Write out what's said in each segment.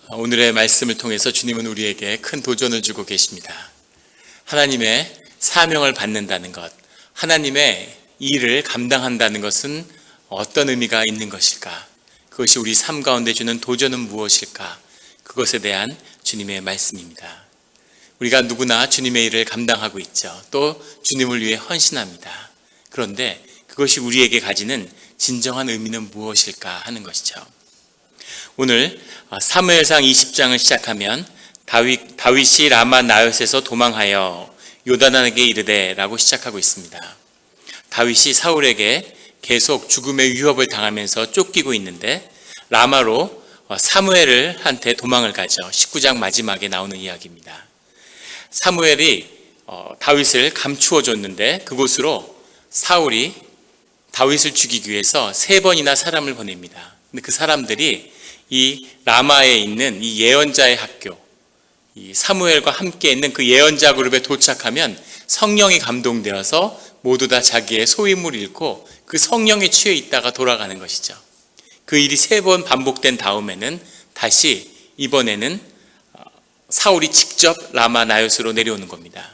오늘의 말씀을 통해서 주님은 우리에게 큰 도전을 주고 계십니다. 하나님의 사명을 받는다는 것, 하나님의 일을 감당한다는 것은 어떤 의미가 있는 것일까? 그것이 우리 삶 가운데 주는 도전은 무엇일까? 그것에 대한 주님의 말씀입니다. 우리가 누구나 주님의 일을 감당하고 있죠. 또 주님을 위해 헌신합니다. 그런데 그것이 우리에게 가지는 진정한 의미는 무엇일까 하는 것이죠. 오늘 사무엘상 20장을 시작하면 다윗이 라마 나요스에서 도망하여 요나단에게 이르되 라고 시작하고 있습니다. 다윗이 사울에게 계속 죽음의 위협을 당하면서 쫓기고 있는데 라마로 사무엘을 한테 도망을 가죠. 19장 마지막에 나오는 이야기입니다. 사무엘이 다윗을 감추어 줬는데 그곳으로 사울이 다윗을 죽이기 위해서 3번이나 사람을 보냅니다. 근데 그 사람들이 이 라마에 있는 이 예언자의 학교, 이 사무엘과 함께 있는 그 예언자 그룹에 도착하면 성령이 감동되어서 모두 다 자기의 소임을 잃고 그 성령에 취해 있다가 돌아가는 것이죠. 그 일이 3번 반복된 다음에는 다시 이번에는 사울이 직접 라마 나요스로 내려오는 겁니다.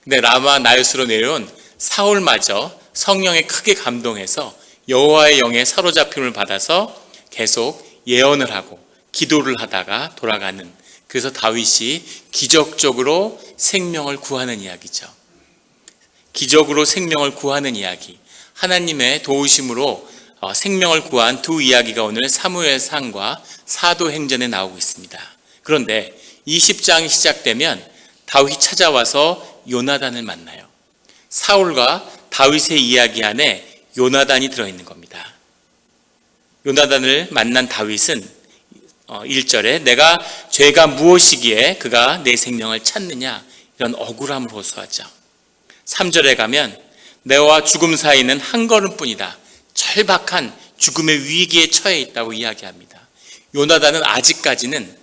근데 라마 나요스로 내려온 사울마저 성령에 크게 감동해서 여호와의 영에 사로잡힘을 받아서 계속 예언을 하고 기도를 하다가 돌아가는, 그래서 다윗이 기적적으로 생명을 구하는 이야기죠. 기적으로 생명을 구하는 이야기, 하나님의 도우심으로 생명을 구한 두 이야기가 오늘 사무엘상과 사도행전에 나오고 있습니다. 그런데 20장이 시작되면 다윗이 찾아와서 요나단을 만나요. 사울과 다윗의 이야기 안에 요나단이 들어있는 겁니다. 요나단을 만난 다윗은 1절에 내가 죄가 무엇이기에 그가 내 생명을 찾느냐, 이런 억울함을 호소하죠. 3절에 가면 내와 죽음 사이는 한 걸음뿐이다, 절박한 죽음의 위기에 처해 있다고 이야기합니다. 요나단은 아직까지는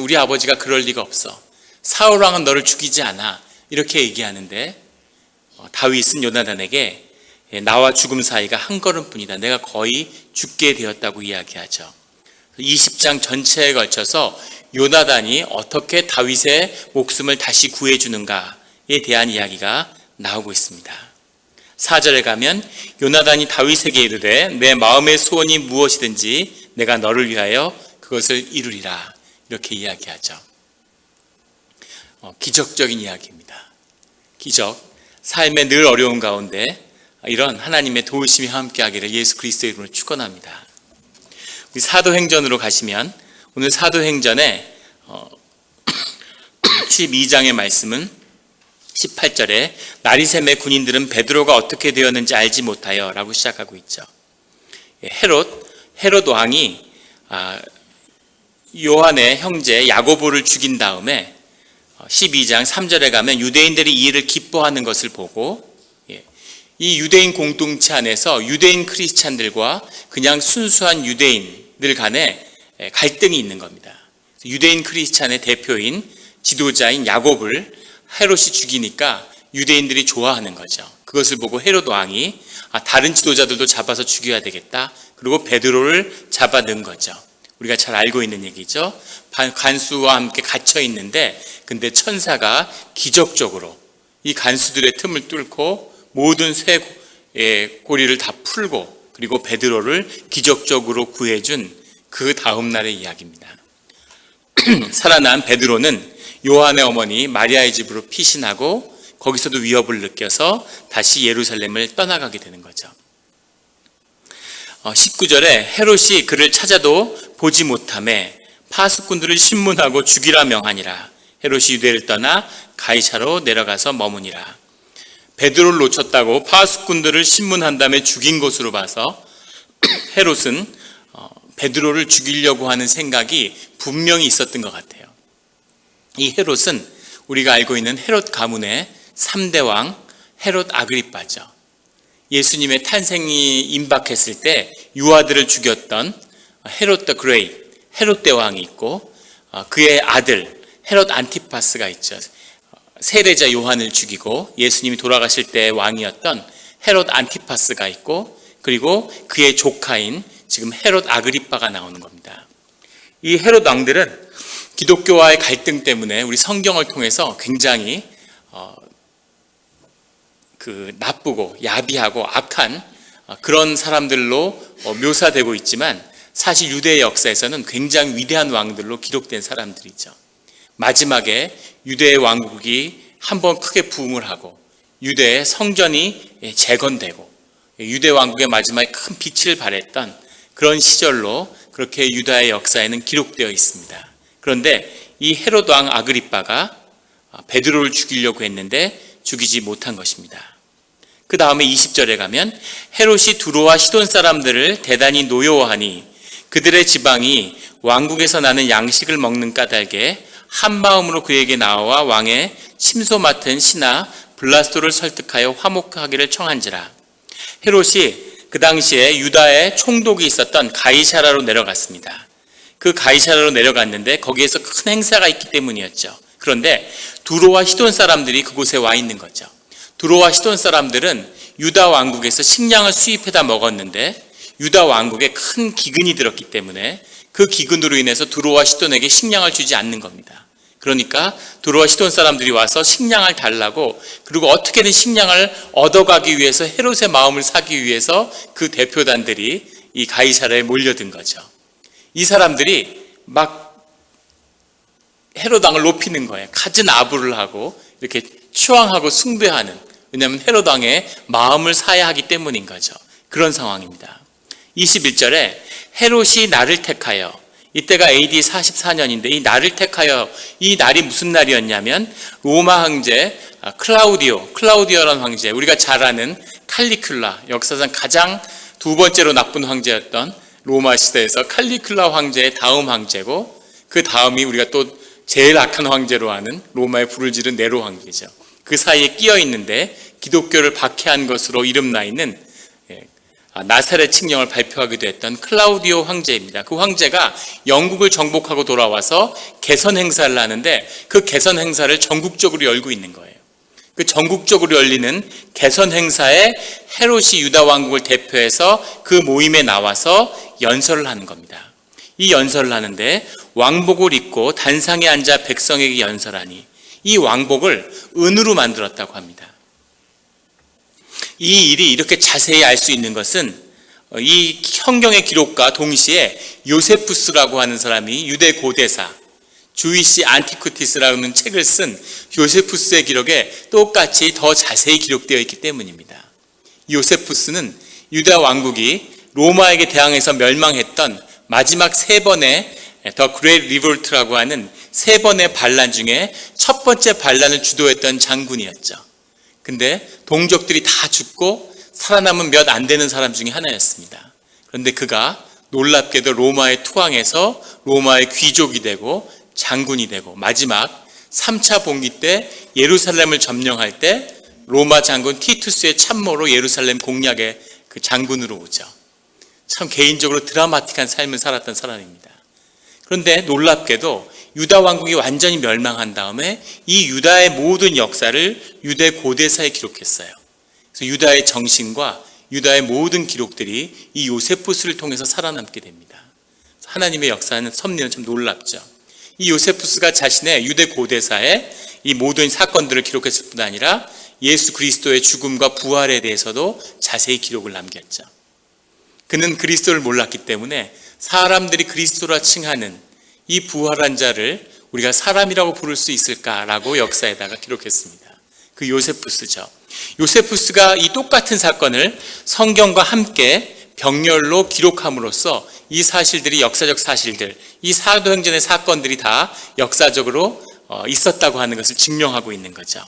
우리 아버지가 그럴 리가 없어, 사울왕은 너를 죽이지 않아, 이렇게 얘기하는데 다윗은 요나단에게 나와 죽음 사이가 한 걸음뿐이다, 내가 거의 죽게 되었다고 이야기하죠. 20장 전체에 걸쳐서 요나단이 어떻게 다윗의 목숨을 다시 구해주는가에 대한 이야기가 나오고 있습니다. 4절에 가면 요나단이 다윗에게 이르되 내 마음의 소원이 무엇이든지 내가 너를 위하여 그것을 이루리라, 이렇게 이야기하죠. 기적적인 이야기입니다. 기적, 삶의 늘 어려운 가운데 이런 하나님의 도우심이 함께하기를 예수 그리스도의 이름으로 축원합니다. 우리 사도행전으로 가시면 오늘 사도행전의 12장의 말씀은 18절에 나리샘의 군인들은 베드로가 어떻게 되었는지 알지 못하여 라고 시작하고 있죠. 헤롯 왕이 요한의 형제 야고보를 죽인 다음에 12장 3절에 가면 유대인들이 이 일을 기뻐하는 것을 보고 이 유대인 공동체 안에서 유대인 크리스찬들과 그냥 순수한 유대인들 간에 갈등이 있는 겁니다. 유대인 크리스찬의 대표인 지도자인 야곱을 헤롯이 죽이니까 유대인들이 좋아하는 거죠. 그것을 보고 헤롯 왕이 다른 지도자들도 잡아서 죽여야 되겠다, 그리고 베드로를 잡아 넣은 거죠. 우리가 잘 알고 있는 얘기죠. 간수와 함께 갇혀 있는데 근데 천사가 기적적으로 이 간수들의 틈을 뚫고 모든 쇠 고리를 다 풀고 그리고 베드로를 기적적으로 구해준 그 다음 날의 이야기입니다. 살아난 베드로는 요한의 어머니 마리아의 집으로 피신하고 거기서도 위협을 느껴서 다시 예루살렘을 떠나가게 되는 거죠. 19절에 헤롯이 그를 찾아도 보지 못하매 파수꾼들을 신문하고 죽이라 명하니라. 헤롯이 유대를 떠나 가이사로 내려가서 머무니라. 베드로를 놓쳤다고 파수꾼들을 신문한 다음에 죽인 것으로 봐서 헤롯은 베드로를 죽이려고 하는 생각이 분명히 있었던 것 같아요. 이 헤롯은 우리가 알고 있는 헤롯 가문의 3대 왕 헤롯 아그리빠죠. 예수님의 탄생이 임박했을 때 유아들을 죽였던 헤롯 더 그레이, 헤롯 대왕이 있고 그의 아들 헤롯 안티파스가 있죠. 세례자 요한을 죽이고 예수님이 돌아가실 때 왕이었던 헤롯 안티파스가 있고 그리고 그의 조카인 지금 헤롯 아그리빠가 나오는 겁니다. 이 헤롯 왕들은 기독교와의 갈등 때문에 우리 성경을 통해서 굉장히 나쁘고 야비하고 악한 그런 사람들로 묘사되고 있지만 사실 유대의 역사에서는 굉장히 위대한 왕들로 기록된 사람들이죠. 마지막에 유대의 왕국이 한번 크게 부흥을 하고 유대의 성전이 재건되고 유대 왕국의 마지막에 큰 빛을 발했던 그런 시절로 그렇게 유다의 역사에는 기록되어 있습니다. 그런데 이 헤롯 왕 아그리빠가 베드로를 죽이려고 했는데 죽이지 못한 것입니다. 그 다음에 20절에 가면 헤롯이 두로와 시돈 사람들을 대단히 노여워하니 그들의 지방이 왕국에서 나는 양식을 먹는 까닭에 한 마음으로 그에게 나와 왕의 침소 맡은 신하 블라스도를 설득하여 화목하기를 청한지라. 헤롯이 그 당시에 유다에 총독이 있었던 가이사라로 내려갔습니다. 그 가이사라로 내려갔는데 거기에서 큰 행사가 있기 때문이었죠. 그런데 두로와 시돈 사람들이 그곳에 와 있는 거죠. 두로와 시돈 사람들은 유다 왕국에서 식량을 수입해다 먹었는데 유다 왕국에 큰 기근이 들었기 때문에 그 기근으로 인해서 두로와 시돈에게 식량을 주지 않는 겁니다. 그러니까 두로와 시돈 사람들이 와서 식량을 달라고, 그리고 어떻게든 식량을 얻어가기 위해서 헤롯의 마음을 사기 위해서 그 대표단들이 이 가이사라에 몰려든 거죠. 이 사람들이 막 헤롯 왕을 높이는 거예요. 갖은 아부를 하고 이렇게 추앙하고 숭배하는, 왜냐하면 헤롯 왕의 마음을 사야 하기 때문인 거죠. 그런 상황입니다. 21절에 헤롯이 나를 택하여, 이때가 AD 44년인데 이 나를 택하여, 이 날이 무슨 날이었냐면 로마 황제 클라우디오라는 황제, 우리가 잘 아는 칼리큘라, 역사상 가장 두 번째로 나쁜 황제였던 로마 시대에서 칼리큘라 황제의 다음 황제고, 그 다음이 우리가 또 제일 악한 황제로 아는 로마의 불을 지른 네로 황제죠. 그 사이에 끼어 있는데 기독교를 박해한 것으로 이름나 있는 나사렛 칙령을 발표하기도 했던 클라우디오 황제입니다. 그 황제가 영국을 정복하고 돌아와서 개선 행사를 하는데 그 개선 행사를 전국적으로 열고 있는 거예요. 그 전국적으로 열리는 개선 행사에 헤롯이 유다 왕국을 대표해서 그 모임에 나와서 연설을 하는 겁니다. 이 연설을 하는데 왕복을 입고 단상에 앉아 백성에게 연설하니 이 왕복을 은으로 만들었다고 합니다. 이 일이 이렇게 자세히 알 수 있는 것은 이 성경의 기록과 동시에 요세푸스라고 하는 사람이 유대 고대사 주이시 안티쿠티스라는 책을 쓴 요세푸스의 기록에 똑같이 더 자세히 기록되어 있기 때문입니다. 요세푸스는 유다 왕국이 로마에게 대항해서 멸망했던 마지막 세 번의 더 그레이트 리볼트라고 하는 세 번의 반란 중에 첫 번째 반란을 주도했던 장군이었죠. 근데 동족들이 다 죽고 살아남은 몇 안 되는 사람 중에 하나였습니다. 그런데 그가 놀랍게도 로마에 투항해서 로마의 귀족이 되고 장군이 되고 마지막 3차 봉기 때 예루살렘을 점령할 때 로마 장군 티투스의 참모로 예루살렘 공략의 그 장군으로 오죠. 참 개인적으로 드라마틱한 삶을 살았던 사람입니다. 그런데 놀랍게도 유다 왕국이 완전히 멸망한 다음에 이 유다의 모든 역사를 유대 고대사에 기록했어요. 그래서 유다의 정신과 유다의 모든 기록들이 이 요세푸스를 통해서 살아남게 됩니다. 하나님의 역사는 섭리는 참 놀랍죠. 이 요세푸스가 자신의 유대 고대사에 이 모든 사건들을 기록했을 뿐 아니라 예수 그리스도의 죽음과 부활에 대해서도 자세히 기록을 남겼죠. 그는 그리스도를 몰랐기 때문에 사람들이 그리스도라 칭하는 이 부활한 자를 우리가 사람이라고 부를 수 있을까라고 역사에다가 기록했습니다. 그 요세푸스죠. 요세푸스가 이 똑같은 사건을 성경과 함께 병렬로 기록함으로써 이 사실들이 역사적 사실들, 이 사도행전의 사건들이 다 역사적으로 있었다고 하는 것을 증명하고 있는 거죠.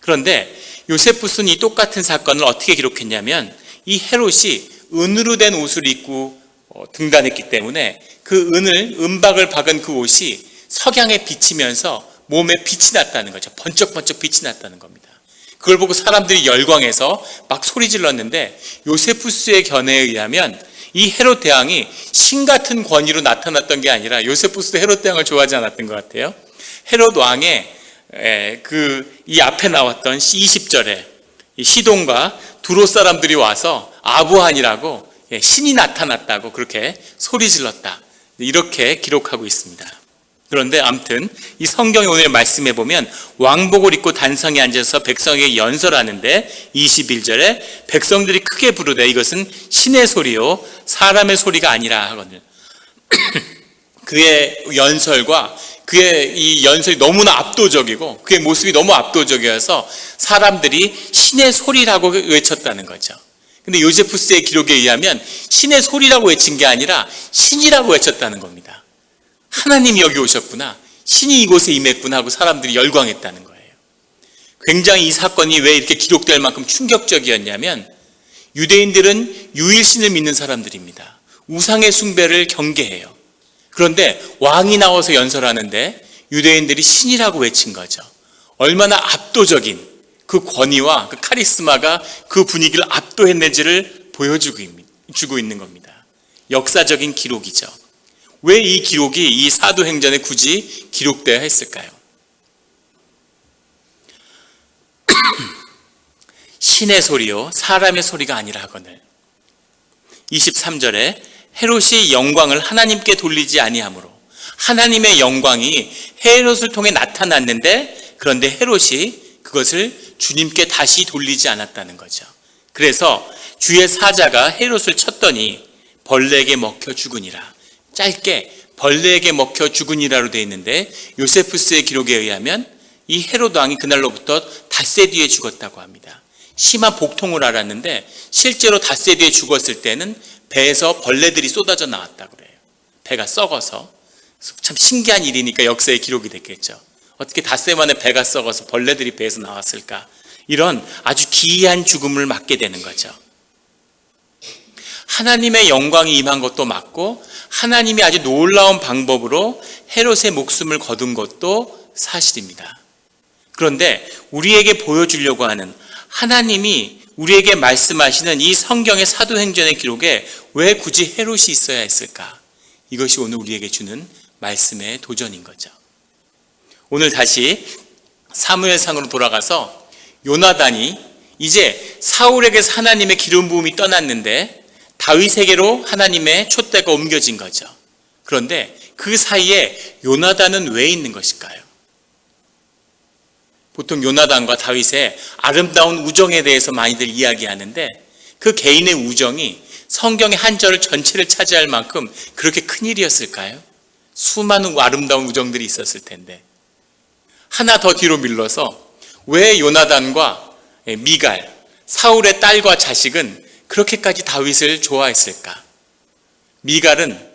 그런데 요세푸스는 이 똑같은 사건을 어떻게 기록했냐면 이 헤롯이 은으로 된 옷을 입고 등단했기 때문에 그 은박을 박은 그 옷이 석양에 비치면서 몸에 빛이 났다는 거죠. 번쩍번쩍 빛이 났다는 겁니다. 그걸 보고 사람들이 열광해서 막 소리 질렀는데 요세푸스의 견해에 의하면 이 헤롯 대왕이 신 같은 권위로 나타났던 게 아니라 요세푸스도 헤롯 대왕을 좋아하지 않았던 것 같아요. 헤롯 왕의 이 앞에 나왔던 20절에 시돈과 두로 사람들이 와서 아부한이라고 신이 나타났다고 그렇게 소리 질렀다, 이렇게 기록하고 있습니다. 그런데 아무튼 이 성경의 오늘 말씀해 보면 왕복을 입고 단성에 앉아서 백성에게 연설하는데 21절에 백성들이 크게 부르되 이것은 신의 소리요 사람의 소리가 아니라 하거든요. 그의 연설과 그의 이 연설이 너무나 압도적이고 그의 모습이 너무 압도적이어서 사람들이 신의 소리라고 외쳤다는 거죠. 근데 요세푸스의 기록에 의하면 신의 소리라고 외친 게 아니라 신이라고 외쳤다는 겁니다. 하나님이 여기 오셨구나, 신이 이곳에 임했구나 하고 사람들이 열광했다는 거예요. 굉장히 이 사건이 왜 이렇게 기록될 만큼 충격적이었냐면 유대인들은 유일신을 믿는 사람들입니다. 우상의 숭배를 경계해요. 그런데 왕이 나와서 연설하는데 유대인들이 신이라고 외친 거죠. 얼마나 압도적인 그 권위와 그 카리스마가 그 분위기를 압도했는지를 보여주고 있는 겁니다. 역사적인 기록이죠. 왜 이 기록이 이 사도행전에 굳이 기록되어야 했을까요? 신의 소리요 사람의 소리가 아니라 하거늘. 23절에 헤롯이 영광을 하나님께 돌리지 아니하므로, 하나님의 영광이 헤롯을 통해 나타났는데 그런데 헤롯이 그것을 주님께 다시 돌리지 않았다는 거죠. 그래서 주의 사자가 헤롯을 쳤더니 벌레에게 먹혀 죽으니라. 짧게 벌레에게 먹혀 죽으니라로 되어 있는데 요세푸스의 기록에 의하면 이 헤롯 왕이 그날로부터 닷새 뒤에 죽었다고 합니다. 심한 복통을 앓았는데 실제로 닷새 뒤에 죽었을 때는 배에서 벌레들이 쏟아져 나왔다고 그래요. 배가 썩어서. 참 신기한 일이니까 역사에 기록이 됐겠죠. 어떻게 닷새 만에 배가 썩어서 벌레들이 배에서 나왔을까? 이런 아주 기이한 죽음을 맞게 되는 거죠. 하나님의 영광이 임한 것도 맞고 하나님이 아주 놀라운 방법으로 헤롯의 목숨을 거둔 것도 사실입니다. 그런데 우리에게 보여주려고 하는, 하나님이 우리에게 말씀하시는 이 성경의 사도행전의 기록에 왜 굳이 헤롯이 있어야 했을까? 이것이 오늘 우리에게 주는 말씀의 도전인 거죠. 오늘 다시 사무엘상으로 돌아가서 요나단이 이제 사울에게서 하나님의 기름 부음이 떠났는데 다윗에게로 하나님의 촛대가 옮겨진 거죠. 그런데 그 사이에 요나단은 왜 있는 것일까요? 보통 요나단과 다윗의 아름다운 우정에 대해서 많이들 이야기하는데 그 개인의 우정이 성경의 한 절을 전체를 차지할 만큼 그렇게 큰일이었을까요? 수많은 아름다운 우정들이 있었을 텐데 하나 더 뒤로 밀러서 왜 요나단과 미갈, 사울의 딸과 자식은 그렇게까지 다윗을 좋아했을까? 미갈은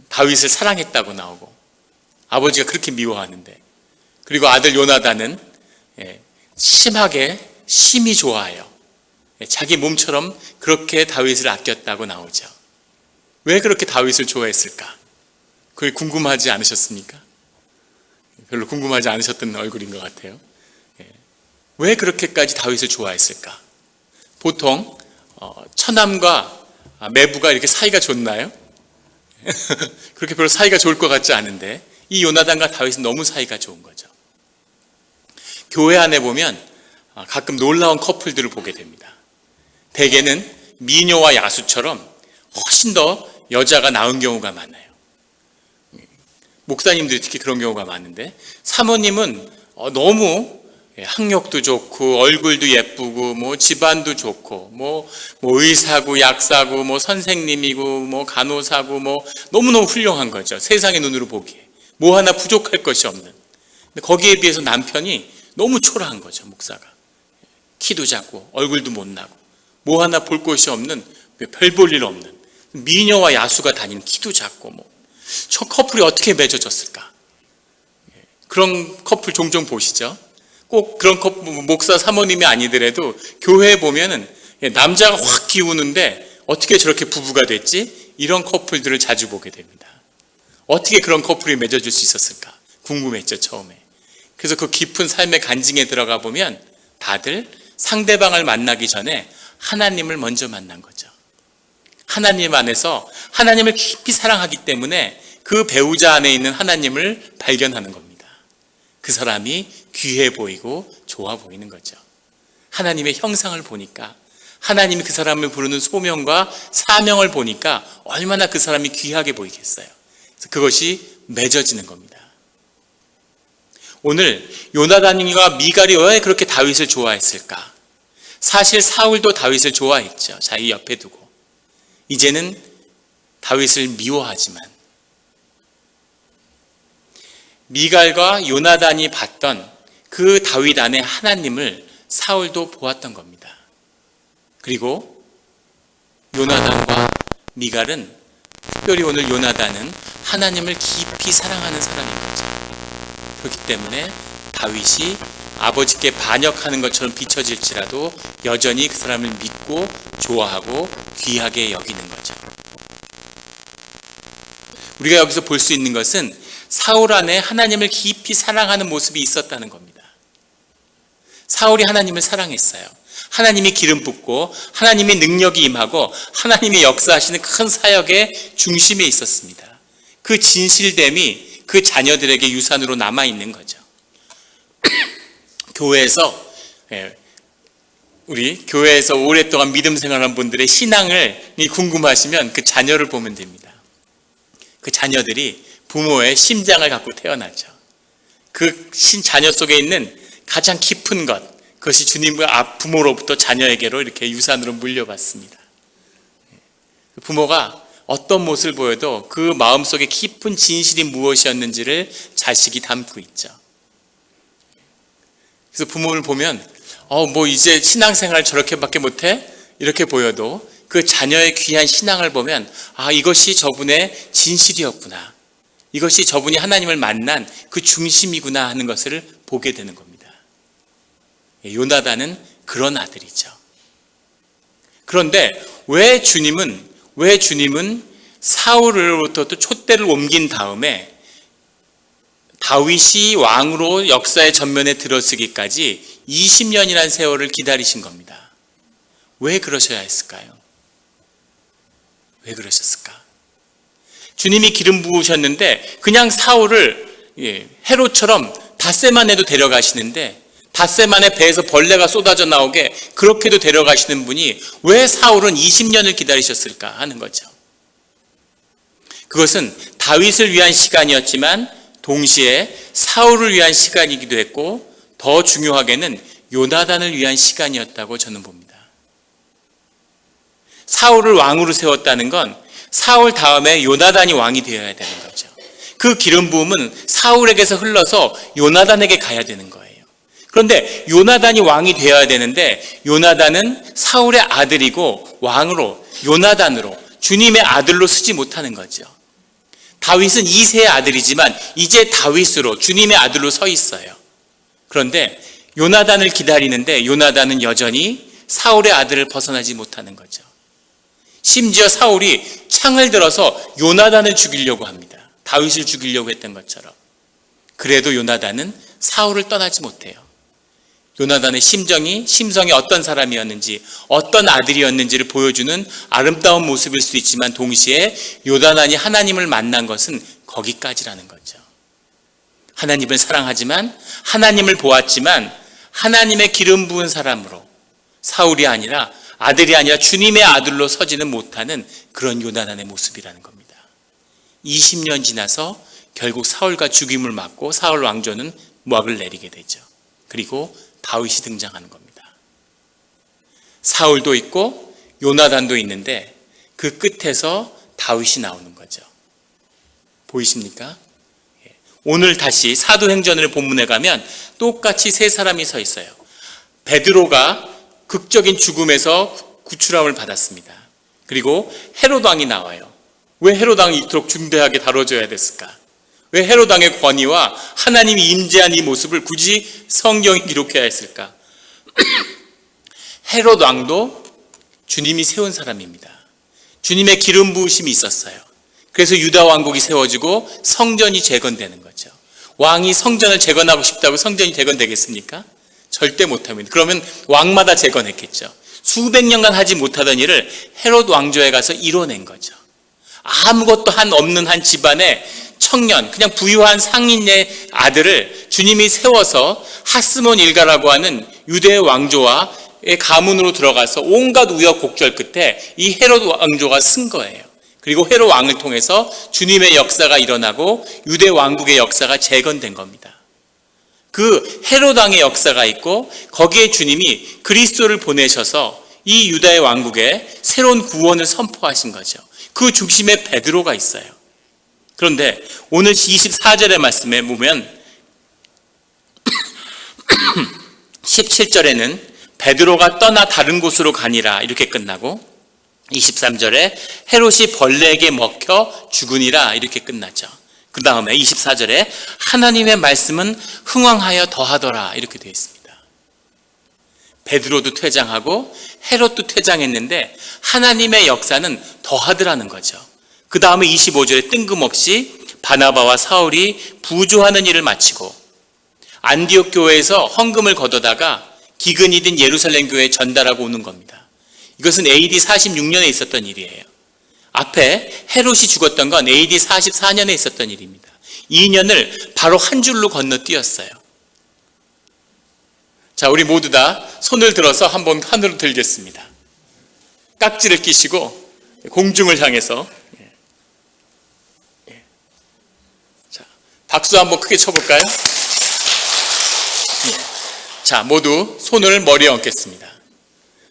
다윗을 사랑했다고 나오고 아버지가 그렇게 미워하는데, 그리고 아들 요나단은 심히 좋아해요. 자기 몸처럼 그렇게 다윗을 아꼈다고 나오죠. 왜 그렇게 다윗을 좋아했을까? 그게 궁금하지 않으셨습니까? 별로 궁금하지 않으셨던 얼굴인 것 같아요. 왜 그렇게까지 다윗을 좋아했을까? 보통 처남과 매부가 이렇게 사이가 좋나요? 그렇게 별로 사이가 좋을 것 같지 않은데 이 요나단과 다윗은 너무 사이가 좋은 거죠. 교회 안에 보면 가끔 놀라운 커플들을 보게 됩니다. 대개는 미녀와 야수처럼 훨씬 더 여자가 나은 경우가 많아요. 목사님들이 특히 그런 경우가 많은데, 사모님은 너무 학력도 좋고 얼굴도 예쁘고 뭐 집안도 좋고 뭐 의사고 약사고 뭐 선생님이고 뭐 간호사고 뭐 너무너무 훌륭한 거죠. 세상의 눈으로 보기에 뭐 하나 부족할 것이 없는. 근데 거기에 비해서 남편이 너무 초라한 거죠. 목사가 키도 작고 얼굴도 못나고 뭐 하나 볼 것이 없는, 별 볼 일 없는 미녀와 야수가 다니는, 키도 작고 뭐 저 커플이 어떻게 맺어졌을까? 그런 커플 종종 보시죠. 꼭 그런 커플, 목사 사모님이 아니더라도 교회에 보면은 남자가 확 기우는데 어떻게 저렇게 부부가 됐지? 이런 커플들을 자주 보게 됩니다. 어떻게 그런 커플이 맺어질 수 있었을까? 궁금했죠, 처음에. 그래서 그 깊은 삶의 간증에 들어가 보면 다들 상대방을 만나기 전에 하나님을 먼저 만난 거죠. 하나님 안에서 하나님을 깊이 사랑하기 때문에 그 배우자 안에 있는 하나님을 발견하는 겁니다. 그 사람이 귀해 보이고 좋아 보이는 거죠. 하나님의 형상을 보니까, 하나님이 그 사람을 부르는 소명과 사명을 보니까 얼마나 그 사람이 귀하게 보이겠어요. 그래서 그것이 맺어지는 겁니다. 오늘 요나단과 미갈이 왜 그렇게 다윗을 좋아했을까? 사실 사울도 다윗을 좋아했죠. 자기 옆에 두고. 이제는 다윗을 미워하지만 미갈과 요나단이 봤던 그 다윗 안에 하나님을 사울도 보았던 겁니다. 그리고 요나단과 미갈은, 특별히 오늘 요나단은 하나님을 깊이 사랑하는 사람인 거죠. 그렇기 때문에 다윗이 아버지께 반역하는 것처럼 비춰질지라도 여전히 그 사람을 믿고 좋아하고 귀하게 여기는 거죠. 우리가 여기서 볼 수 있는 것은 사울 안에 하나님을 깊이 사랑하는 모습이 있었다는 겁니다. 사울이 하나님을 사랑했어요. 하나님이 기름 붓고 하나님의 능력이 임하고 하나님이 역사하시는 큰 사역의 중심에 있었습니다. 그 진실됨이 그 자녀들에게 유산으로 남아있는 거죠. 우리 교회에서 오랫동안 믿음 생활한 분들의 신앙을 궁금하시면 그 자녀를 보면 됩니다. 그 자녀들이 부모의 심장을 갖고 태어나죠. 그 자녀 속에 있는 가장 깊은 것, 그것이 주님과 부모로부터 자녀에게로 이렇게 유산으로 물려받습니다. 부모가 어떤 모습을 보여도 그 마음속에 깊은 진실이 무엇이었는지를 자식이 담고 있죠. 그래서 부모를 보면 이제 신앙생활 저렇게밖에 못해? 이렇게 보여도 그 자녀의 귀한 신앙을 보면 이것이 저분의 진실이었구나, 이것이 저분이 하나님을 만난 그 중심이구나 하는 것을 보게 되는 겁니다. 요나단은 그런 아들이죠. 그런데 왜 주님은 사울로부터 또 촛대를 옮긴 다음에 다윗이 왕으로 역사의 전면에 들어서기까지 20년이라는 세월을 기다리신 겁니다. 왜 그러셔야 했을까요? 왜 그러셨을까? 주님이 기름 부으셨는데 그냥 사울을 헤롯처럼 닷새만 해도 데려가시는데, 닷새만에 배에서 벌레가 쏟아져 나오게 그렇게도 데려가시는 분이 왜 사울은 20년을 기다리셨을까 하는 거죠. 그것은 다윗을 위한 시간이었지만 동시에 사울을 위한 시간이기도 했고, 더 중요하게는 요나단을 위한 시간이었다고 저는 봅니다. 사울을 왕으로 세웠다는 건 사울 다음에 요나단이 왕이 되어야 되는 거죠. 그 기름 부음은 사울에게서 흘러서 요나단에게 가야 되는 거예요. 그런데 요나단이 왕이 되어야 되는데 요나단은 사울의 아들이고 왕으로, 요나단으로, 주님의 아들로 쓰지 못하는 거죠. 다윗은 2세의 아들이지만 이제 다윗으로, 주님의 아들로 서 있어요. 그런데 요나단을 기다리는데 요나단은 여전히 사울의 아들을 벗어나지 못하는 거죠. 심지어 사울이 창을 들어서 요나단을 죽이려고 합니다. 다윗을 죽이려고 했던 것처럼. 그래도 요나단은 사울을 떠나지 못해요. 요나단의 심성이 어떤 사람이었는지, 어떤 아들이었는지를 보여주는 아름다운 모습일 수 있지만 동시에 요나단이 하나님을 만난 것은 거기까지라는 거죠. 하나님을 사랑하지만, 하나님을 보았지만 하나님의 기름 부은 사람으로, 사울이 아니라, 아들이 아니라 주님의 아들로 서지는 못하는 그런 요나단의 모습이라는 겁니다. 20년 지나서 결국 사울과 죽임을 맞고 사울 왕조는 幕을 내리게 되죠. 그리고 다윗이 등장하는 겁니다. 사울도 있고 요나단도 있는데 그 끝에서 다윗이 나오는 거죠. 보이십니까? 오늘 다시 사도행전을 본문에 가면 똑같이 세 사람이 서 있어요. 베드로가 극적인 죽음에서 구출함을 받았습니다. 그리고 헤롯 왕이 나와요. 왜 헤롯 왕이 이토록 중대하게 다뤄져야 됐을까? 왜 헤롯 왕의 권위와 하나님이 임재한 이 모습을 굳이 성경이 기록해야 했을까? 헤롯 왕도 주님이 세운 사람입니다. 주님의 기름 부으심이 있었어요. 그래서 유다 왕국이 세워지고 성전이 재건되는 거죠. 왕이 성전을 재건하고 싶다고 성전이 재건되겠습니까? 절대 못합니다. 그러면 왕마다 재건했겠죠. 수백 년간 하지 못하던 일을 헤롯 왕조에 가서 이뤄낸 거죠. 아무것도 없는 한 집안의 청년, 그냥 부유한 상인의 아들을 주님이 세워서 하스몬 일가라고 하는 유대 왕조와의 가문으로 들어가서 온갖 우여곡절 끝에 이 헤롯 왕조가 쓴 거예요. 그리고 헤롯 왕을 통해서 주님의 역사가 일어나고 유대 왕국의 역사가 재건된 겁니다. 그 헤롯 왕의 역사가 있고 거기에 주님이 그리스도를 보내셔서 이 유다의 왕국에 새로운 구원을 선포하신 거죠. 그 중심에 베드로가 있어요. 그런데 오늘 24절의 말씀에 보면 17절에는 베드로가 떠나 다른 곳으로 가니라 이렇게 끝나고 23절에 헤롯이 벌레에게 먹혀 죽으니라 이렇게 끝나죠. 그 다음에 24절에 하나님의 말씀은 흥왕하여 더하더라 이렇게 되어 있습니다. 베드로도 퇴장하고 헤롯도 퇴장했는데 하나님의 역사는 더하더라는 거죠. 그 다음에 25절에 뜬금없이 바나바와 사울이 부조하는 일을 마치고 안디옥 교회에서 헌금을 걷어다가 기근이 된 예루살렘 교회에 전달하고 오는 겁니다. 이것은 AD 46년에 있었던 일이에요. 앞에 헤롯이 죽었던 건 AD 44년에 있었던 일입니다. 2년을 바로 한 줄로 건너뛰었어요. 자, 우리 모두 다 손을 들어서 한번 하늘로 들겠습니다. 깍지를 끼시고 공중을 향해서 자, 박수 한번 크게 쳐볼까요? 자, 모두 손을 머리에 얹겠습니다.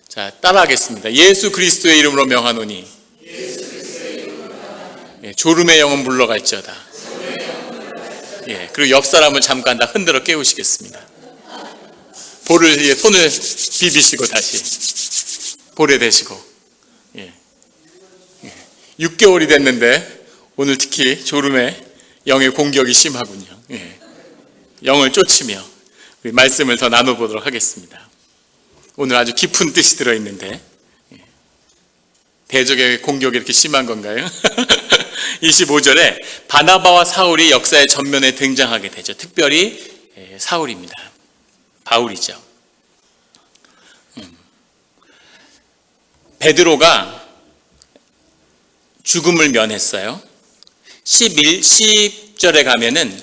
자, 따라하겠습니다. 예수 그리스도의 이름으로 명하노니 졸음의 영은 물러갈지어다. 그리고 옆 사람을 잠깐 다 흔들어 깨우시겠습니다. 볼을 손을 비비시고 다시 볼에 대시고 6개월이 됐는데 오늘 특히 졸음의 영의 공격이 심하군요. 영을 쫓으며 우리 말씀을 더 나눠보도록 하겠습니다. 오늘 아주 깊은 뜻이 들어있는데 대적의 공격이 이렇게 심한 건가요? 25절에 바나바와 사울이 역사의 전면에 등장하게 되죠. 특별히 사울입니다. 바울이죠. 베드로가 죽음을 면했어요. 10절에 가면은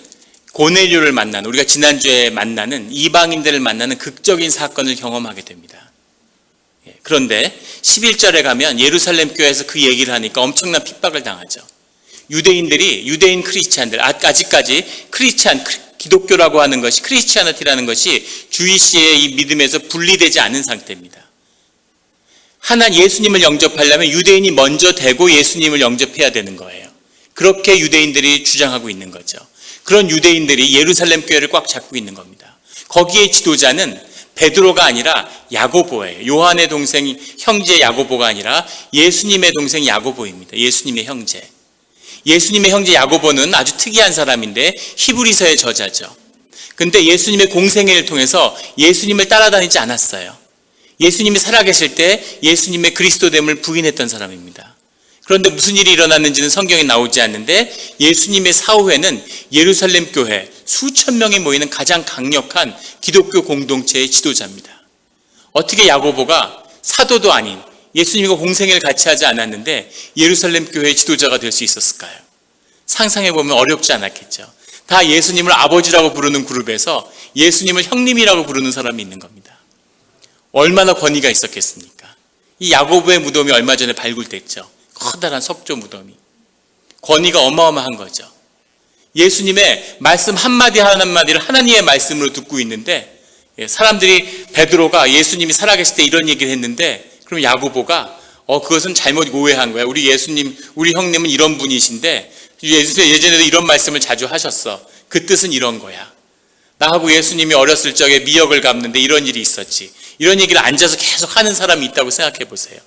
고넬료를 만나는, 우리가 지난주에 만나는 이방인들을 만나는 극적인 사건을 경험하게 됩니다. 그런데 11절에 가면 예루살렘 교회에서 그 얘기를 하니까 엄청난 핍박을 당하죠. 유대인 크리스찬들, 아직까지 기독교라고 하는 것이, 크리스티아니티라는 것이 주이시의 이 믿음에서 분리되지 않은 상태입니다. 예수님을 영접하려면 유대인이 먼저 되고 예수님을 영접해야 되는 거예요. 그렇게 유대인들이 주장하고 있는 거죠. 그런 유대인들이 예루살렘 교회를 꽉 잡고 있는 겁니다. 거기에 지도자는 베드로가 아니라 야고보예요. 요한의 동생 형제 야고보가 아니라 예수님의 동생 야고보입니다. 예수님의 형제. 예수님의 형제 야고보는 아주 특이한 사람인데 히브리서의 저자죠. 근데 예수님의 공생애를 통해서 예수님을 따라다니지 않았어요. 예수님이 살아계실 때 예수님의 그리스도됨을 부인했던 사람입니다. 그런데 무슨 일이 일어났는지는 성경에 나오지 않는데 예수님의 사후에는 예루살렘 교회 수천 명이 모이는 가장 강력한 기독교 공동체의 지도자입니다. 어떻게 야고보가 사도도 아닌 예수님과 공생애를 같이 하지 않았는데 예루살렘 교회의 지도자가 될 수 있었을까요? 상상해보면 어렵지 않았겠죠. 다 예수님을 아버지라고 부르는 그룹에서 예수님을 형님이라고 부르는 사람이 있는 겁니다. 얼마나 권위가 있었겠습니까? 이 야고보의 무덤이 얼마 전에 발굴됐죠. 커다란 석조 무덤이. 권위가 어마어마한 거죠. 예수님의 말씀 한마디 한마디를 하나님의 말씀으로 듣고 있는데 사람들이 베드로가 예수님이 살아계실 때 이런 얘기를 했는데 그럼 야고보가 그것은 잘못 오해한 거야. 우리 예수님, 우리 형님은 이런 분이신데 예전에도 이런 말씀을 자주 하셨어. 그 뜻은 이런 거야. 나하고 예수님이 어렸을 적에 미역을 갚는데 이런 일이 있었지. 이런 얘기를 앉아서 계속 하는 사람이 있다고 생각해 보세요.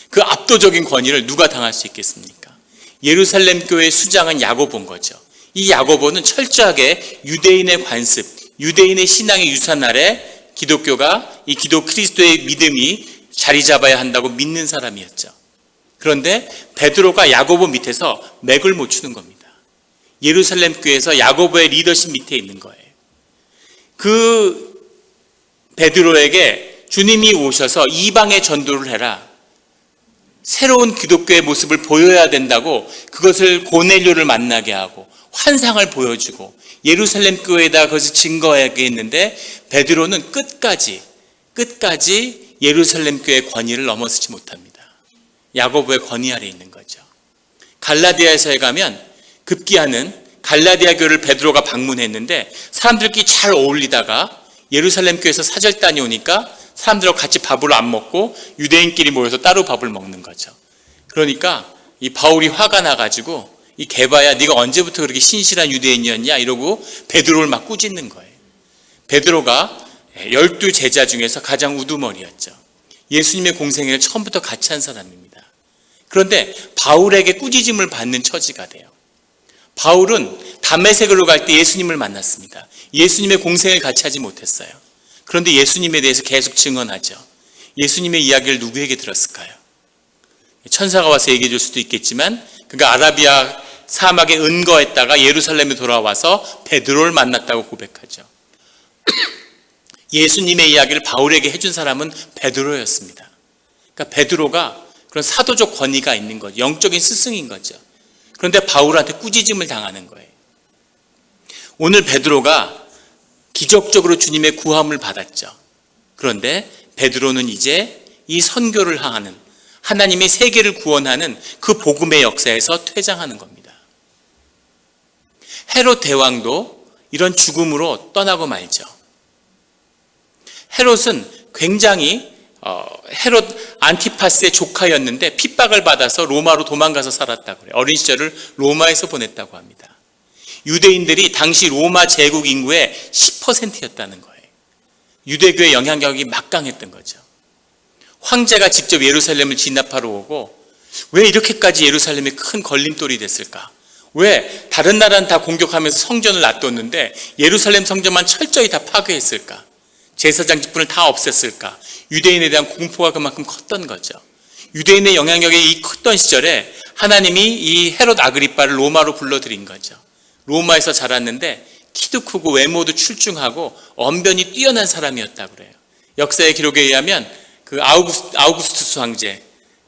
그 압도적인 권위를 누가 당할 수 있겠습니까? 예루살렘 교회의 수장은 야고보인 거죠. 이 야고보는 철저하게 유대인의 관습, 유대인의 신앙의 유산 아래 기독교가, 이 그리스도의 믿음이 자리 잡아야 한다고 믿는 사람이었죠. 그런데 베드로가 야고보 밑에서 맥을 못 추는 겁니다. 예루살렘 교회에서 야고보의 리더십 밑에 있는 거예요. 그 베드로에게 주님이 오셔서 이방의 전도를 해라. 새로운 기독교의 모습을 보여야 된다고 그것을 고넬료를 만나게 하고 환상을 보여주고 예루살렘 교회에다 그것을 증거하게 했는데 베드로는 끝까지 예루살렘 교회의 권위를 넘어서지 못합니다. 야고보의 권위 아래 있는 거죠. 갈라디아서에 가면 급기야는 갈라디아 교회를 베드로가 방문했는데 사람들끼리 잘 어울리다가 예루살렘 교회에서 사절단이 오니까 사람들하고 같이 밥을 안 먹고 유대인끼리 모여서 따로 밥을 먹는 거죠. 그러니까 이 바울이 화가 나가지고 이 게바야 네가 언제부터 그렇게 신실한 유대인이었냐 이러고 베드로를 막 꾸짖는 거예요. 베드로가 12 제자 중에서 가장 우두머리였죠. 예수님의 공생애를 처음부터 같이 한 사람입니다. 그런데 바울에게 꾸짖음을 받는 처지가 돼요. 바울은 담메색으로 갈 때 예수님을 만났습니다. 예수님의 공생을 같이 하지 못했어요. 그런데 예수님에 대해서 계속 증언하죠. 예수님의 이야기를 누구에게 들었을까요? 천사가 와서 얘기해 줄 수도 있겠지만 그가 아라비아 사막에 은거했다가 예루살렘에 돌아와서 베드로를 만났다고 고백하죠. 예수님의 이야기를 바울에게 해준 사람은 베드로였습니다. 그러니까 베드로가 그런 사도적 권위가 있는 거죠. 영적인 스승인 거죠. 그런데 바울한테 꾸짖음을 당하는 거예요. 오늘 베드로가 기적적으로 주님의 구함을 받았죠. 그런데 베드로는 이제 이 선교를 하는 하나님의 세계를 구원하는 그 복음의 역사에서 퇴장하는 겁니다. 헤롯 대왕도 이런 죽음으로 떠나고 말죠. 헤롯은 굉장히 헤롯 안티파스의 조카였는데 핍박을 받아서 로마로 도망가서 살았다고 그래요. 어린 시절을 로마에서 보냈다고 합니다. 유대인들이 당시 로마 제국 인구의 10%였다는 거예요. 유대교의 영향력이 막강했던 거죠. 황제가 직접 예루살렘을 진압하러 오고 왜 이렇게까지 예루살렘이 큰 걸림돌이 됐을까? 왜 다른 나라는 다 공격하면서 성전을 놔뒀는데 예루살렘 성전만 철저히 다 파괴했을까? 제사장 직분을 다 없앴을까? 유대인에 대한 공포가 그만큼 컸던 거죠. 유대인의 영향력이 컸던 시절에 하나님이 이 헤롯 아그리빠를 로마로 불러들인 거죠. 로마에서 자랐는데 키도 크고 외모도 출중하고 언변이 뛰어난 사람이었다고 그래요. 역사의 기록에 의하면 그 아우구스투스 황제,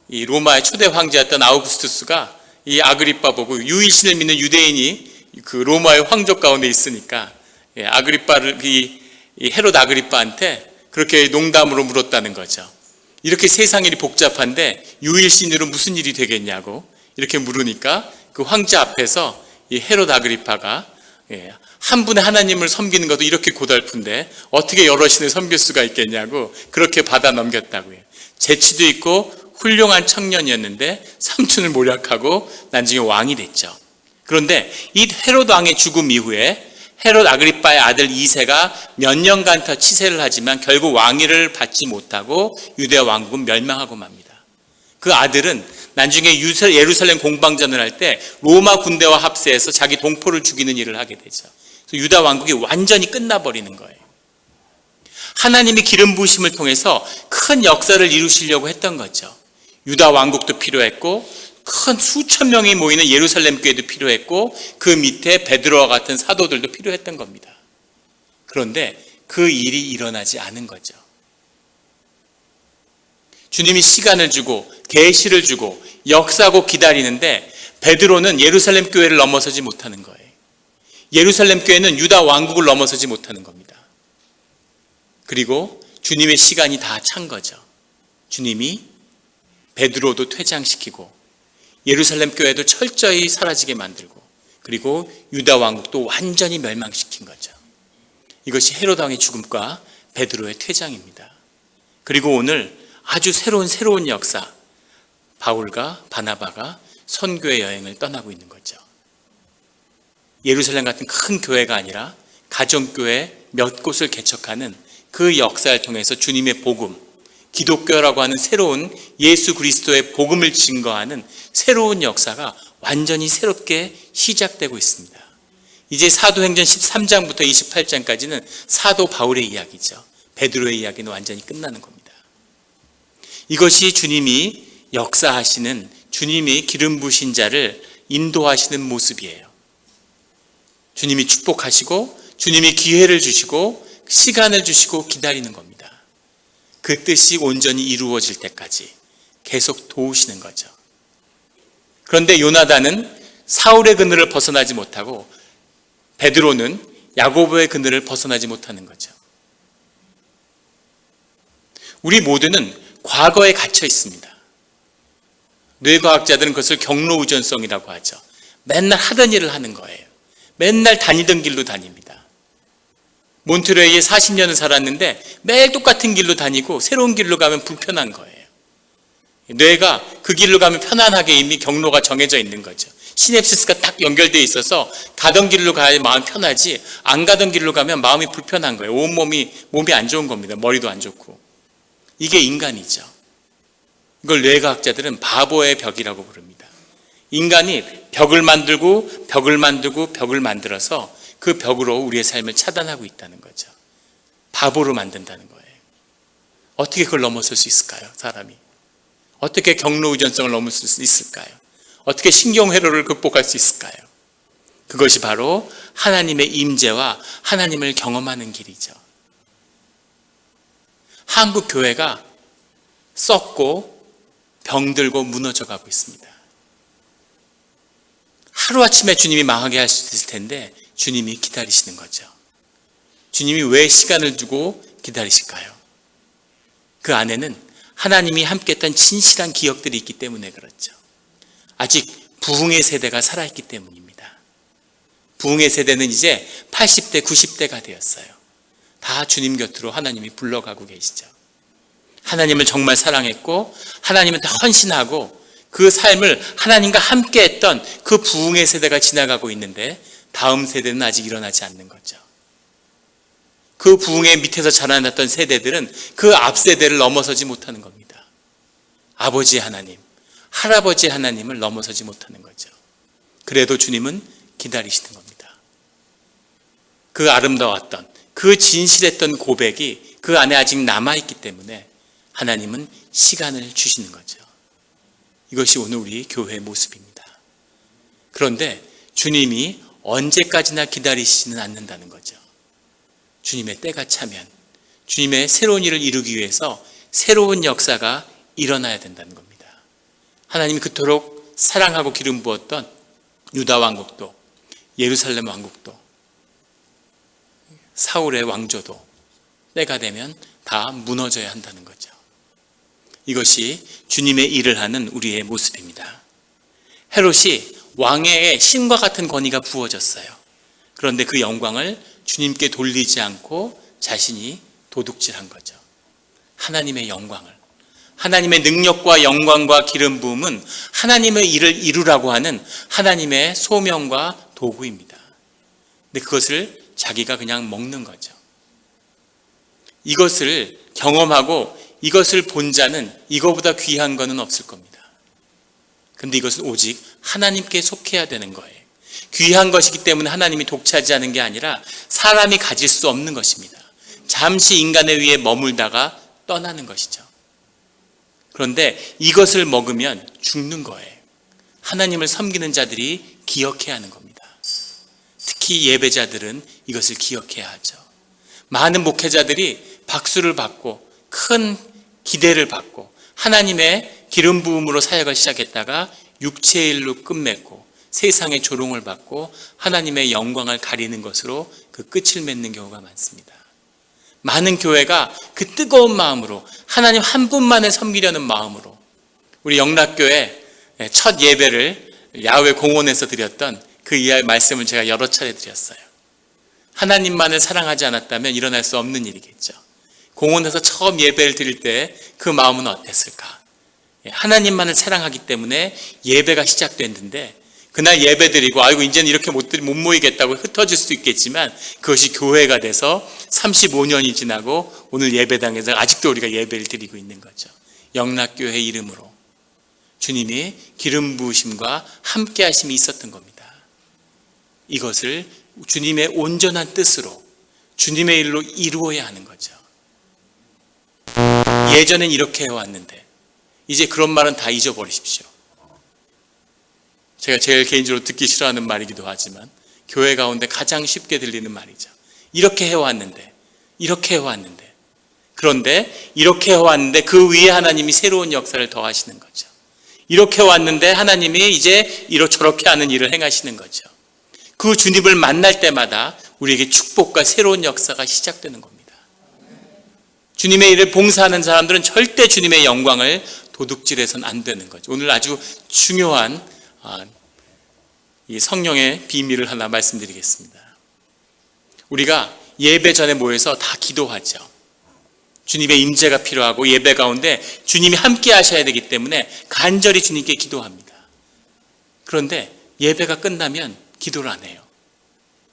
이 로마의 초대 황제였던 아우구스투스가 이 아그리빠 보고 유일신을 믿는 유대인이 그 로마의 황족 가운데 있으니까 아그리빠를 이 헤롯 아그리빠한테 그렇게 농담으로 물었다는 거죠. 이렇게 세상 일이 복잡한데 유일신으로 무슨 일이 되겠냐고 이렇게 물으니까 그 황제 앞에서 이 헤롯 아그리빠가 한 분의 하나님을 섬기는 것도 이렇게 고달픈데 어떻게 여러 신을 섬길 수가 있겠냐고 그렇게 받아 넘겼다고요. 재치도 있고 훌륭한 청년이었는데 삼촌을 모략하고 나중에 왕이 됐죠. 그런데 이 헤롯 왕의 죽음 이후에 헤롯 아그리빠의 아들 2세가 몇 년간 더 치세를 하지만 결국 왕위를 받지 못하고 유대 왕국은 멸망하고 맙니다. 그 아들은 나중에 예루살렘 공방전을 할 때 로마 군대와 합세해서 자기 동포를 죽이는 일을 하게 되죠. 그래서 유다 왕국이 완전히 끝나버리는 거예요. 하나님이 기름 부으심을 통해서 큰 역사를 이루시려고 했던 거죠. 유다 왕국도 필요했고 큰 수천 명이 모이는 예루살렘 교회도 필요했고 그 밑에 베드로와 같은 사도들도 필요했던 겁니다. 그런데 그 일이 일어나지 않은 거죠. 주님이 시간을 주고 계시를 주고 역사하고 기다리는데 베드로는 예루살렘 교회를 넘어서지 못하는 거예요. 예루살렘 교회는 유다 왕국을 넘어서지 못하는 겁니다. 그리고 주님의 시간이 다 찬 거죠. 주님이 베드로도 퇴장시키고 예루살렘 교회도 철저히 사라지게 만들고 그리고 유다 왕국도 완전히 멸망시킨 거죠. 이것이 헤롯 왕의 죽음과 베드로의 퇴장입니다. 그리고 오늘 아주 새로운 역사, 바울과 바나바가 선교의 여행을 떠나고 있는 거죠. 예루살렘 같은 큰 교회가 아니라 가정교회 몇 곳을 개척하는 그 역사를 통해서 주님의 복음, 기독교라고 하는 새로운 예수 그리스도의 복음을 증거하는 새로운 역사가 완전히 새롭게 시작되고 있습니다. 이제 사도행전 13장부터 28장까지는 사도 바울의 이야기죠. 베드로의 이야기는 완전히 끝나는 겁니다. 이것이 주님이 역사하시는 주님이 기름 부으신 자를 인도하시는 모습이에요. 주님이 축복하시고 주님이 기회를 주시고 시간을 주시고 기다리는 겁니다. 그 뜻이 온전히 이루어질 때까지 계속 도우시는 거죠. 그런데 요나단은 사울의 그늘을 벗어나지 못하고 베드로는 야고보의 그늘을 벗어나지 못하는 거죠. 우리 모두는 과거에 갇혀 있습니다. 뇌과학자들은 그것을 경로우전성이라고 하죠. 맨날 하던 일을 하는 거예요. 맨날 다니던 길로 다닙니다. 몬트레이에 40년을 살았는데 매일 똑같은 길로 다니고 새로운 길로 가면 불편한 거예요. 뇌가 그 길로 가면 편안하게 이미 경로가 정해져 있는 거죠. 시냅시스가 딱 연결되어 있어서 가던 길로 가야 마음 편하지, 안 가던 길로 가면 마음이 불편한 거예요. 몸이 안 좋은 겁니다. 머리도 안 좋고. 이게 인간이죠. 이걸 뇌과학자들은 바보의 벽이라고 부릅니다. 인간이 벽을 만들고 벽을 만들어서 그 벽으로 우리의 삶을 차단하고 있다는 거죠. 바보로 만든다는 거예요. 어떻게 그걸 넘어설 수 있을까요? 사람이 어떻게 경로 의존성을 넘어설 수 있을까요? 어떻게 신경회로를 극복할 수 있을까요? 그것이 바로 하나님의 임재와 하나님을 경험하는 길이죠. 한국 교회가 썩고 병들고 무너져 가고 있습니다. 하루아침에 주님이 망하게 할 수도 있을 텐데 주님이 기다리시는 거죠. 주님이 왜 시간을 두고 기다리실까요? 그 안에는 하나님이 함께했던 진실한 기억들이 있기 때문에 그렇죠. 아직 부흥의 세대가 살아있기 때문입니다. 부흥의 세대는 이제 80대, 90대가 되었어요. 다 주님 곁으로 하나님이 불러가고 계시죠. 하나님을 정말 사랑했고 하나님한테 헌신하고 그 삶을 하나님과 함께했던 그 부흥의 세대가 지나가고 있는데 다음 세대는 아직 일어나지 않는 거죠. 그 부흥의 밑에서 자라났던 세대들은 그 앞 세대를 넘어서지 못하는 겁니다. 아버지의 하나님, 할아버지의 하나님을 넘어서지 못하는 거죠. 그래도 주님은 기다리시는 겁니다. 그 아름다웠던, 그 진실했던 고백이 그 안에 아직 남아있기 때문에 하나님은 시간을 주시는 거죠. 이것이 오늘 우리 교회의 모습입니다. 그런데 주님이 언제까지나 기다리시지는 않는다는 거죠. 주님의 때가 차면 주님의 새로운 일을 이루기 위해서 새로운 역사가 일어나야 된다는 겁니다. 하나님이 그토록 사랑하고 기름 부었던 유다 왕국도, 예루살렘 왕국도, 사울의 왕조도 때가 되면 다 무너져야 한다는 거죠. 이것이 주님의 일을 하는 우리의 모습입니다. 헤롯이 왕의 신과 같은 권위가 부어졌어요. 그런데 그 영광을 주님께 돌리지 않고 자신이 도둑질한 거죠. 하나님의 영광을, 하나님의 능력과 영광과 기름 부음은 하나님의 일을 이루라고 하는 하나님의 소명과 도구입니다. 근데 그것을 자기가 그냥 먹는 거죠. 이것을 경험하고 이것을 본 자는 이거보다 귀한 것은 없을 겁니다. 근데 이것은 오직 하나님께 속해야 되는 거예요. 귀한 것이기 때문에 하나님이 독차지하는 게 아니라 사람이 가질 수 없는 것입니다. 잠시 인간의 위에 머물다가 떠나는 것이죠. 그런데 이것을 먹으면 죽는 거예요. 하나님을 섬기는 자들이 기억해야 하는 겁니다. 특히 예배자들은 이것을 기억해야 하죠. 많은 목회자들이 박수를 받고 큰 기대를 받고 하나님의 기름 부음으로 사역을 시작했다가 육체의 일로 끝맺고 세상의 조롱을 받고 하나님의 영광을 가리는 것으로 그 끝을 맺는 경우가 많습니다. 많은 교회가 그 뜨거운 마음으로 하나님 한 분만을 섬기려는 마음으로 우리 영락교회 첫 예배를 야외 공원에서 드렸던 그 이하의 말씀을 제가 여러 차례 드렸어요. 하나님만을 사랑하지 않았다면 일어날 수 없는 일이겠죠. 공원에서 처음 예배를 드릴 때 그 마음은 어땠을까? 하나님만을 사랑하기 때문에 예배가 시작됐는데 그날 예배 드리고 아이고 이제는 이렇게 못 모이겠다고 흩어질 수도 있겠지만 그것이 교회가 돼서 35년이 지나고 오늘 예배당에서 아직도 우리가 예배를 드리고 있는 거죠. 영락교회 이름으로 주님이 기름 부으심과 함께 하심이 있었던 겁니다. 이것을 주님의 온전한 뜻으로 주님의 일로 이루어야 하는 거죠. 예전엔 이렇게 해왔는데 이제 그런 말은 다 잊어버리십시오. 제가 제일 개인적으로 듣기 싫어하는 말이기도 하지만 교회 가운데 가장 쉽게 들리는 말이죠. 이렇게 해왔는데 그런데 이렇게 해왔는데 그 위에 하나님이 새로운 역사를 더하시는 거죠. 이렇게 왔는데 하나님이 이제 저렇게 하는 일을 행하시는 거죠. 그 주님을 만날 때마다 우리에게 축복과 새로운 역사가 시작되는 겁니다. 주님의 일을 봉사하는 사람들은 절대 주님의 영광을 도둑질해서는 안 되는 거죠. 오늘 아주 중요한 이 성령의 비밀을 하나 말씀드리겠습니다. 우리가 예배 전에 모여서 다 기도하죠. 주님의 임재가 필요하고 예배 가운데 주님이 함께 하셔야 되기 때문에 간절히 주님께 기도합니다. 그런데 예배가 끝나면 기도를 안 해요.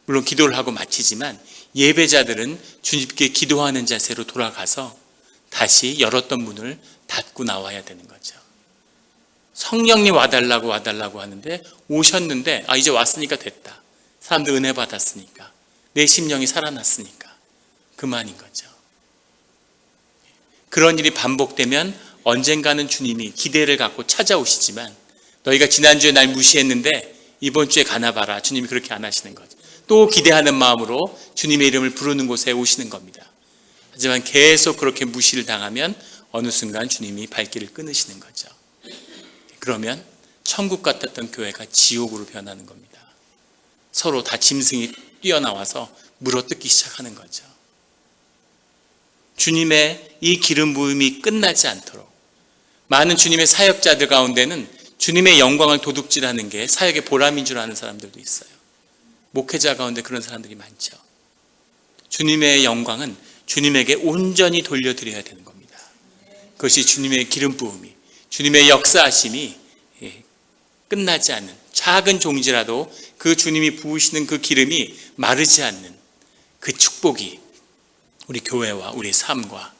물론 기도를 하고 마치지만 예배자들은 주님께 기도하는 자세로 돌아가서 다시 열었던 문을 닫고 나와야 되는 거죠. 성령님 와달라고 하는데 오셨는데 이제 왔으니까 됐다. 사람들 은혜 받았으니까. 내 심령이 살아났으니까. 그만인 거죠. 그런 일이 반복되면 언젠가는 주님이 기대를 갖고 찾아오시지만 너희가 지난주에 날 무시했는데 이번 주에 가나 봐라. 주님이 그렇게 안 하시는 거죠. 또 기대하는 마음으로 주님의 이름을 부르는 곳에 오시는 겁니다. 하지만 계속 그렇게 무시를 당하면 어느 순간 주님이 발길을 끊으시는 거죠. 그러면 천국 같았던 교회가 지옥으로 변하는 겁니다. 서로 다 짐승이 뛰어나와서 물어뜯기 시작하는 거죠. 주님의 이 기름 부음이 끝나지 않도록 많은 주님의 사역자들 가운데는 주님의 영광을 도둑질하는 게 사역의 보람인 줄 아는 사람들도 있어요. 목회자 가운데 그런 사람들이 많죠. 주님의 영광은 주님에게 온전히 돌려드려야 되는 겁니다. 그것이 주님의 기름 부음이, 주님의 역사하심이 끝나지 않는 작은 종지라도 그 주님이 부으시는 그 기름이 마르지 않는 그 축복이 우리 교회와 우리 삶과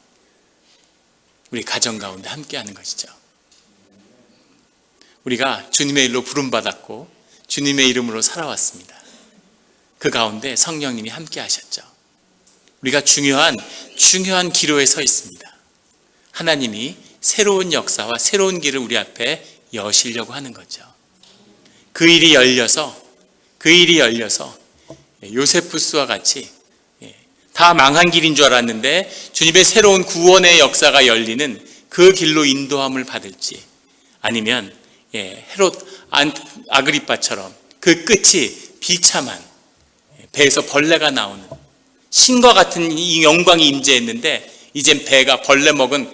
우리 가정 가운데 함께하는 것이죠. 우리가 주님의 일로 부름받았고 주님의 이름으로 살아왔습니다. 그 가운데 성령님이 함께 하셨죠. 우리가 중요한 기로에 서 있습니다. 하나님이 새로운 역사와 새로운 길을 우리 앞에 여시려고 하는 거죠. 그 일이 열려서 요세푸스와 같이 다 망한 길인 줄 알았는데 주님의 새로운 구원의 역사가 열리는 그 길로 인도함을 받을지, 아니면 헤롯 아그리빠처럼 그 끝이 비참한 배에서 벌레가 나오는 신과 같은 이 영광이 임재했는데 이젠 배가 벌레 먹은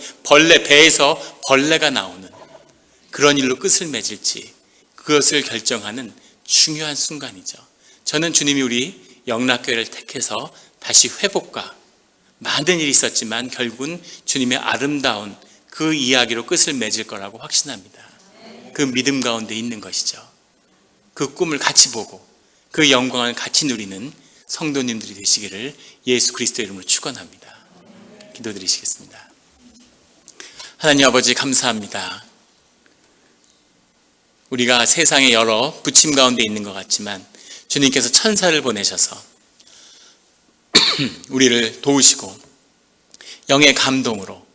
배에서 벌레가 나오는 그런 일로 끝을 맺을지, 그것을 결정하는 중요한 순간이죠. 저는 주님이 우리 영락교회를 택해서 다시 회복과 많은 일이 있었지만 결국은 주님의 아름다운 그 이야기로 끝을 맺을 거라고 확신합니다. 그 믿음 가운데 있는 것이죠. 그 꿈을 같이 보고 그 영광을 같이 누리는 성도님들이 되시기를 예수 그리스도의 이름으로 축원합니다. 기도드리시겠습니다. 하나님 아버지 감사합니다. 우리가 세상의 여러 부침 가운데 있는 것 같지만 주님께서 천사를 보내셔서 우리를 도우시고 영의 감동으로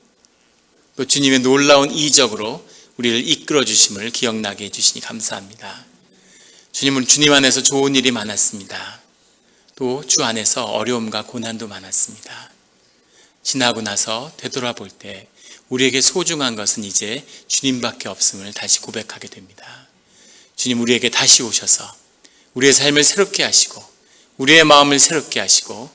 또 주님의 놀라운 이적으로 우리를 이끌어 주심을 기억나게 해주시니 감사합니다. 주님은 주님 안에서 좋은 일이 많았습니다. 또 주 안에서 어려움과 고난도 많았습니다. 지나고 나서 되돌아볼 때 우리에게 소중한 것은 이제 주님밖에 없음을 다시 고백하게 됩니다. 주님, 우리에게 다시 오셔서 우리의 삶을 새롭게 하시고 우리의 마음을 새롭게 하시고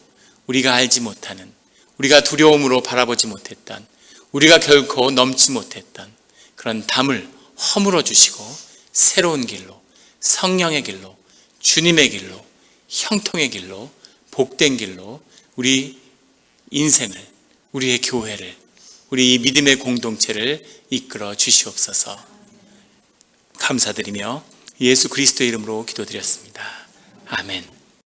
우리가 알지 못하는, 우리가 두려움으로 바라보지 못했던, 우리가 결코 넘지 못했던 그런 담을 허물어 주시고 새로운 길로, 성령의 길로, 주님의 길로, 형통의 길로, 복된 길로 우리 인생을, 우리의 교회를, 우리 믿음의 공동체를 이끌어 주시옵소서. 감사드리며 예수 그리스도의 이름으로 기도드렸습니다. 아멘.